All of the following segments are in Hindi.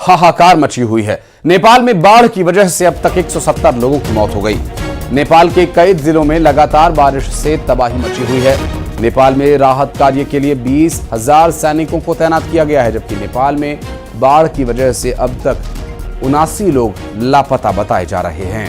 हाहाकार मची हुई है। नेपाल में बाढ़ की वजह से अब तक 170 लोगों की मौत हो गई। नेपाल के कई जिलों में लगातार बारिश से तबाही मची हुई है। नेपाल में राहत कार्य के लिए 20,000 सैनिकों को तैनात किया गया है, जबकि नेपाल में बाढ़ की वजह से अब तक 79 लोग लापता बताए जा रहे हैं।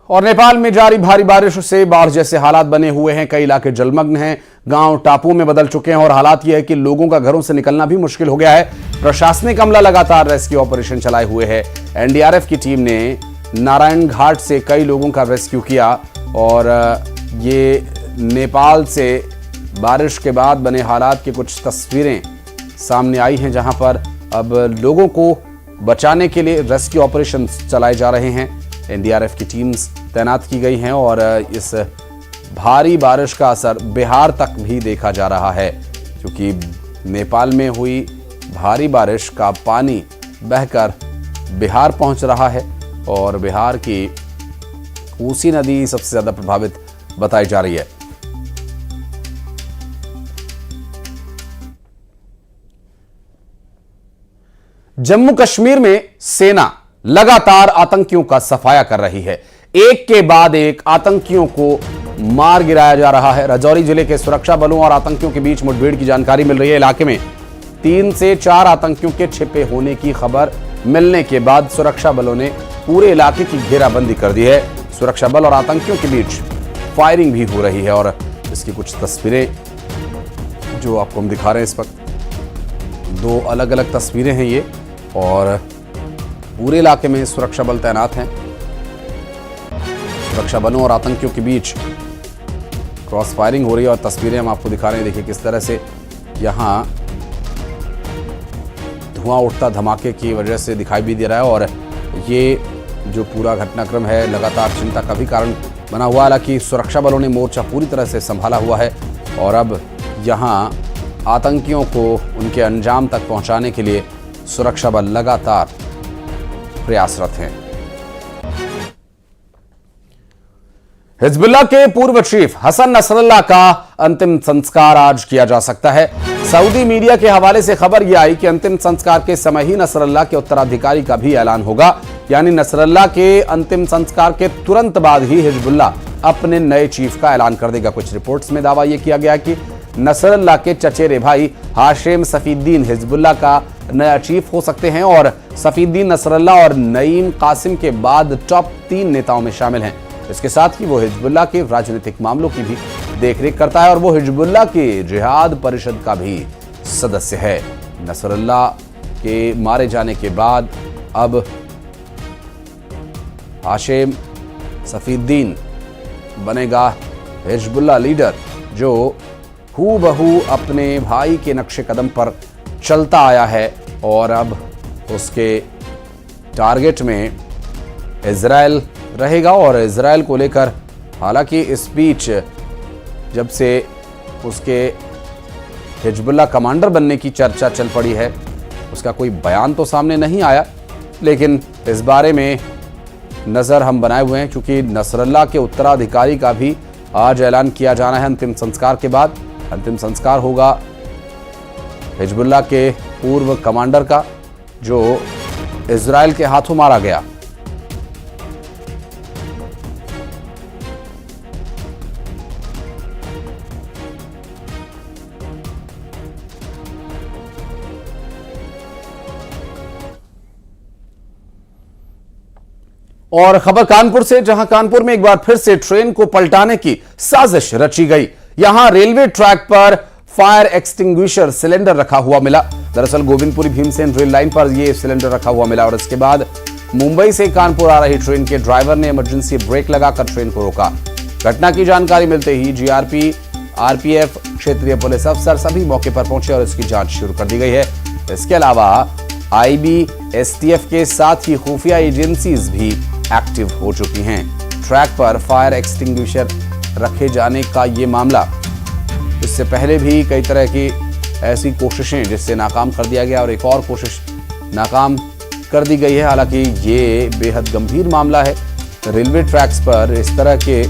और नेपाल में जारी भारी बारिश से बाढ़ जैसे हालात बने हुए हैं। कई इलाके जलमग्न हैं, गांव टापू में बदल चुके हैं और हालात यह है कि लोगों का घरों से निकलना भी मुश्किल हो गया है। प्रशासनिक अमला लगातार रेस्क्यू ऑपरेशन चलाए हुए है। एनडीआरएफ की टीम ने नारायण घाट से कई लोगों का रेस्क्यू किया और ये नेपाल से बारिश के बाद बने हालात की कुछ तस्वीरें सामने आई हैं, जहां पर अब लोगों को बचाने के लिए रेस्क्यू ऑपरेशन चलाए जा रहे हैं। एनडीआरएफ की टीम्स तैनात की गई हैं और इस भारी बारिश का असर बिहार तक भी देखा जा रहा है, क्योंकि नेपाल में हुई भारी बारिश का पानी बहकर बिहार पहुंच रहा है और बिहार की कोसी नदी सबसे ज्यादा प्रभावित बताई जा रही है। जम्मू कश्मीर में सेना लगातार आतंकियों का सफाया कर रही है। एक के बाद एक आतंकियों को मार गिराया जा रहा है। राजौरी जिले के सुरक्षा बलों और आतंकियों के बीच मुठभेड़ की जानकारी मिल रही है। इलाके में 3 से 4 आतंकियों के छिपे होने की खबर मिलने के बाद सुरक्षा बलों ने पूरे इलाके की घेराबंदी कर दी है। सुरक्षा बल और आतंकियों के बीच फायरिंग भी हो रही है और इसकी कुछ तस्वीरें जो आपको हम दिखा रहे हैं इस वक्त, 2 अलग अलग तस्वीरें हैं ये, और पूरे इलाके में सुरक्षा बल तैनात हैं। सुरक्षा बलों और आतंकियों के बीच क्रॉस फायरिंग हो रही है और तस्वीरें हम आपको दिखा रहे हैं। देखिए किस तरह से यहां धुआं उठता धमाके की वजह से दिखाई भी दे रहा है और ये जो पूरा घटनाक्रम है लगातार चिंता का भी कारण बना हुआ। हालांकि सुरक्षा बलों ने मोर्चा पूरी तरह से संभाला हुआ है और अब यहां आतंकियों को उनके अंजाम तक पहुंचाने के लिए सुरक्षा बल लगातार प्रयासरत हैं। हिजबुल्लाह के पूर्व चीफ हसन नसरल्लाह का अंतिम संस्कार आज किया जा सकता है। सऊदी मीडिया के हवाले से खबर यह आई कि अंतिम संस्कार के समय ही नसरल्लाह के उत्तराधिकारी का भी ऐलान होगा, यानी नसरल्लाह के अंतिम संस्कार के तुरंत बाद ही हिजबुल्लाह अपने नए चीफ का ऐलान कर देगा। कुछ रिपोर्ट्स में दावा यह किया गया कि नसरल्लाह के चचेरे भाई हाशिम सफीद्दीन हिजबुल्लाह का नया चीफ हो सकते हैं और सफीद्दीन नसरल्लाह और नईम कासिम के बाद टॉप 3 नेताओं में शामिल हैं। इसके साथ ही वो हिजबुल्लाह के राजनीतिक मामलों की भी देखरेख करता है और वो हिजबुल्लाह के जिहाद परिषद का भी सदस्य है। नसरल्लाह के मारे जाने के बाद अब हाशिम सफीद्दीन बनेगा हिजबुल्लाह लीडर, जो हूबहू अपने भाई के नक्शे कदम पर चलता आया है और अब उसके टारगेट में इजराइल रहेगा। और इजराइल को लेकर हालांकि इस बीच जब से उसके हिजबुल्लाह कमांडर बनने की चर्चा चल पड़ी है, उसका कोई बयान तो सामने नहीं आया, लेकिन इस बारे में नज़र हम बनाए हुए हैं, क्योंकि नसरल्लाह के उत्तराधिकारी का भी आज ऐलान किया जाना है अंतिम संस्कार के बाद। अंतिम संस्कार होगा हिजबुल्लाह के पूर्व कमांडर का, जो इजराइल के हाथों मारा गया। और खबर कानपुर से, जहां कानपुर में एक बार फिर से ट्रेन को पलटाने की साजिश रची गई। यहां रेलवे ट्रैक पर फायर एक्सटिंग्विशर सिलेंडर रखा हुआ मिला। दरअसल गोविंदपुरी भीमसेन रेल लाइन पर यह सिलेंडर रखा हुआ मिला और इसके बाद मुंबई से कानपुर आ रही ट्रेन के ड्राइवर ने इमरजेंसी ब्रेक लगाकर ट्रेन को रोका। घटना की जानकारी मिलते ही जीआरपी, आरपीएफ, क्षेत्रीय पुलिस अफसर सभी मौके पर पहुंचे और इसकी जांच शुरू कर दी गई है। इसके अलावा आईबी, एसटीएफ के साथ ही खुफिया एजेंसीज भी एक्टिव हो चुकी हैं। ट्रैक पर फायर एक्सटिंग्विशर रखे जाने का ये मामला इससे पहले भी कई तरह की ऐसी कोशिशें जिससे नाकाम कर दिया गया और एक और कोशिश नाकाम कर दी गई है। हालांकि ये बेहद गंभीर मामला है रेलवे ट्रैक्स पर इस तरह के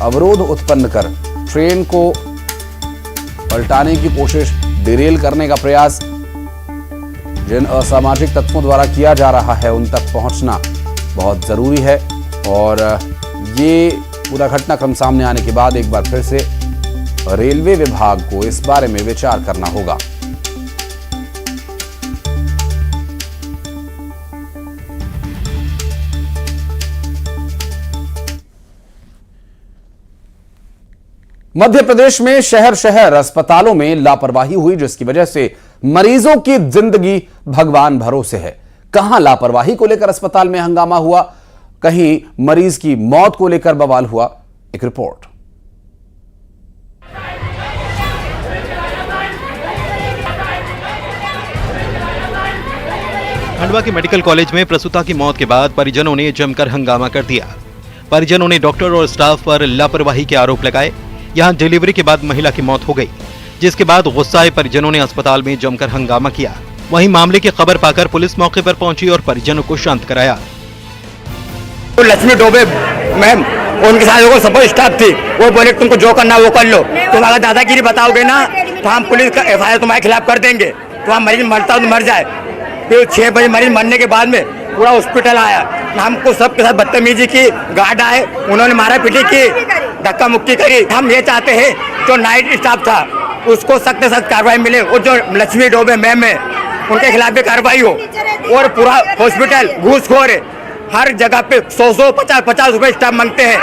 अवरोध उत्पन्न कर ट्रेन को पलटाने की कोशिश, डिरेल करने का प्रयास, जिन असामाजिक तत्वों द्वारा किया जा रहा है उन तक पहुंचना बहुत जरूरी है। और ये पूरा घटनाक्रम सामने आने के बाद एक बार फिर से रेलवे विभाग को इस बारे में विचार करना होगा। मध्य प्रदेश में शहर शहर अस्पतालों में लापरवाही हुई, जिसकी वजह से मरीजों की जिंदगी भगवान भरोसे है। कहां लापरवाही को लेकर अस्पताल में हंगामा हुआ, कहीं मरीज की मौत को लेकर बवाल हुआ। एक रिपोर्ट। खंडवा के मेडिकल कॉलेज में प्रसूता की मौत के बाद परिजनों ने जमकर हंगामा कर दिया। परिजनों ने डॉक्टर और स्टाफ पर लापरवाही के आरोप लगाए। यहां डिलीवरी के बाद महिला की मौत हो गई, जिसके बाद गुस्साए परिजनों ने अस्पताल में जमकर हंगामा किया। वहीं मामले की खबर पाकर पुलिस मौके पर पहुंची और परिजनों को शांत कराया। तो लक्ष्मी डोबे मैम, उनके साथ सपोर्ट स्टाफ थी, वो बोले तुमको जो करना वो कर लो, तुम अगर दादागिरी बताओगे ना तो हम पुलिस का FIR तुम्हारे खिलाफ कर देंगे। तो हम मरीज मरता तो मर जाए। फिर 6 बजे मरीज मरने के बाद में पूरा हॉस्पिटल आया, हमको सबके साथ बदतमीजी की, गार्ड आए, उन्होंने मारा पीटी की, धक्का मुक्की करी। हम ये चाहते हैं जो नाइट स्टाफ था उसको सख्त से सख्त कार्रवाई मिले, और जो लक्ष्मी डोबे मैम है उनके खिलाफ भी कार्रवाई हो। और पूरा हॉस्पिटल घूसखोर है, हर जगह पे 100 50 रुपए स्टाफ मांगते हैं।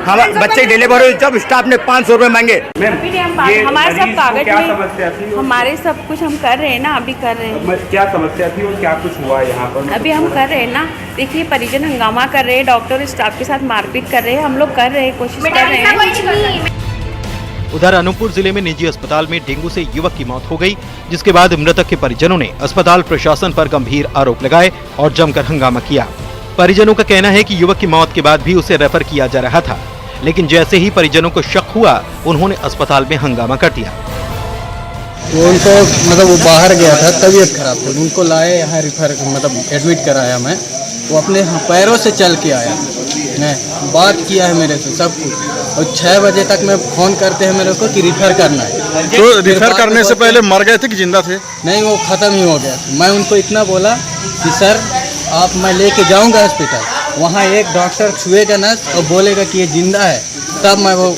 हम बच्चे डिलीवर हुए जब स्टाफ ने 500 रुपए मांगे। हमारे सब कागज में हमारे सब कुछ हम कर रहे हैं ना, अभी कर रहे हैं। क्या समस्या थी और क्या कुछ हुआ यहाँ पर? अभी हम कर रहे हैं ना, देखिए परिजन हंगामा कर रहे हैं, डॉक्टर स्टाफ के साथ मारपीट कर रहे हैं, हम लोग कर रहे हैं, कोशिश कर रहे हैं। उधर अनूपपुर जिले में निजी अस्पताल में डेंगू से युवक की मौत हो गई, जिसके बाद मृतक के परिजनों ने अस्पताल प्रशासन पर गंभीर आरोप लगाए और जमकर हंगामा किया। परिजनों का कहना है कि युवक की मौत के बाद भी उसे रेफर किया जा रहा था, लेकिन जैसे ही परिजनों को शक हुआ उन्होंने अस्पताल में हंगामा कर दिया। तो उनको वो बाहर गया था, तबीयत खराब थी, उनको लाए यहाँ रिफर एडमिट कराया। मैं वो अपने पैरों से चल के आया, मैं बात किया है मेरे से सब कुछ, और 6 बजे तक मैं फ़ोन करते हैं मेरे को कि रिफ़र करना है। तो रिफ़र करने से पहले मर गए थे कि जिंदा थे? नहीं, वो ख़त्म ही हो गया। मैं उनको इतना बोला कि सर मैं लेके जाऊंगा हॉस्पिटल, वहाँ एक डॉक्टर छुएगा ना और बोलेगा कि ये जिंदा है, तब मैं वो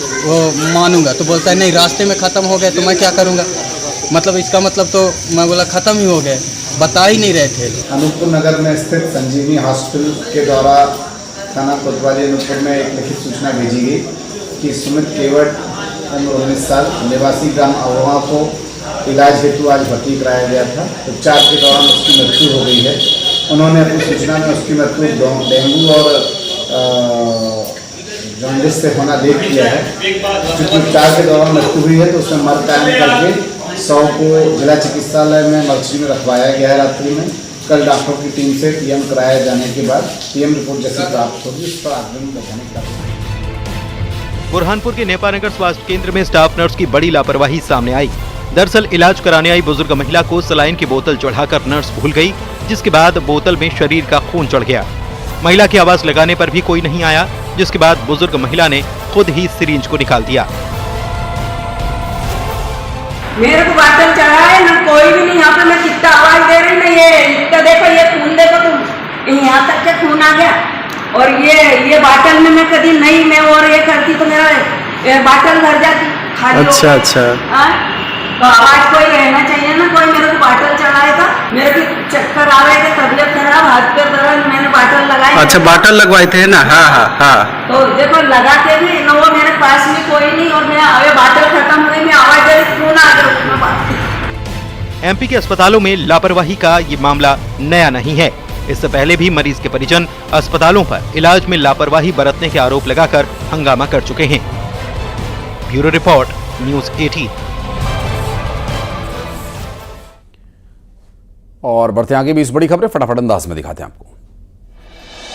मानूंगा। तो बोलता है नहीं, रास्ते में ख़त्म हो गया तो मैं क्या करूँगा। इसका मतलब तो मैं बोला ख़त्म ही हो गए, बता ही नहीं रहे थे। अनूपपुर नगर में स्थित संजीवनी हॉस्पिटल के द्वारा थाना कोतवाली अनूपपुर में एक लिखित सूचना भेजी गई कि सुमित केवट उम्र 19 साल निवासी ग्राम अवहा को इलाज हेतु आज भर्ती कराया गया था। उपचार के दौरान उसकी मृत्यु हो गई है। उन्होंने अपनी सूचना में उसकी मृत्यु डेंगू और जॉन्डिस से होना देख किया है। क्योंकि उपचार के दौरान मृत्यु हुई है तो उसमें मर कायम करके 100 को जिला चिकित्सालय में मर्चरी में रखवाया गया है। रात्रि में कल डॉक्टरों की टीम से PM कराए जाने के बाद PM रिपोर्ट जैसे प्राप्त होगी उस पर आगे वैज्ञानिक कार्रवाई। बुरहानपुर के नेपानगर स्वास्थ्य केंद्र में स्टाफ नर्स की बड़ी लापरवाही सामने आई। दरअसल इलाज कराने आई बुजुर्ग महिला को सलाइन की बोतल चढ़ाकर नर्स भूल गई, जिसके बाद बोतल में शरीर का खून चढ़ गया। महिला की आवाज लगाने पर भी कोई नहीं आया, जिसके बाद बुजुर्ग महिला ने खुद ही सिरिंज को निकाल दिया। मेरे को बाटल चढ़ा है ना, कोई भी नहीं। यहाँ पे मैं कितना आवाज दे रही ना, ये देखो, ये खून देखो तुम, यहाँ तक के खून आ गया। और ये बाटल में मैं कभी नहीं मैं और ये करती तो मेरा बाटल भर जाती खाली। अच्छा। तो आवाज कोई रहना चाहिए ना, कोई मेरे को बाटल चढ़ाए था, मेरे को चक्कर आ रहे थे, तबीयत खराब, हाथ पे दर्द, मैंने बाटल लगाई। अच्छा, बाटल लगवाए थे ना? हाँ। तो देखो लगा के भी न, वो मेरे पास में कोई नहीं, और मैं बाटल खत्म हो गई, मैं आवाज दे रही, खून आ गया। MP के अस्पतालों में लापरवाही का ये मामला नया नहीं है। इससे पहले भी मरीज के परिजन अस्पतालों पर इलाज में लापरवाही बरतने के आरोप लगाकर हंगामा कर चुके हैं। Bureau report, news 18। और बढ़ते आगे भी इस बड़ी खबरें फटाफट अंदाज में दिखाते हैं आपको।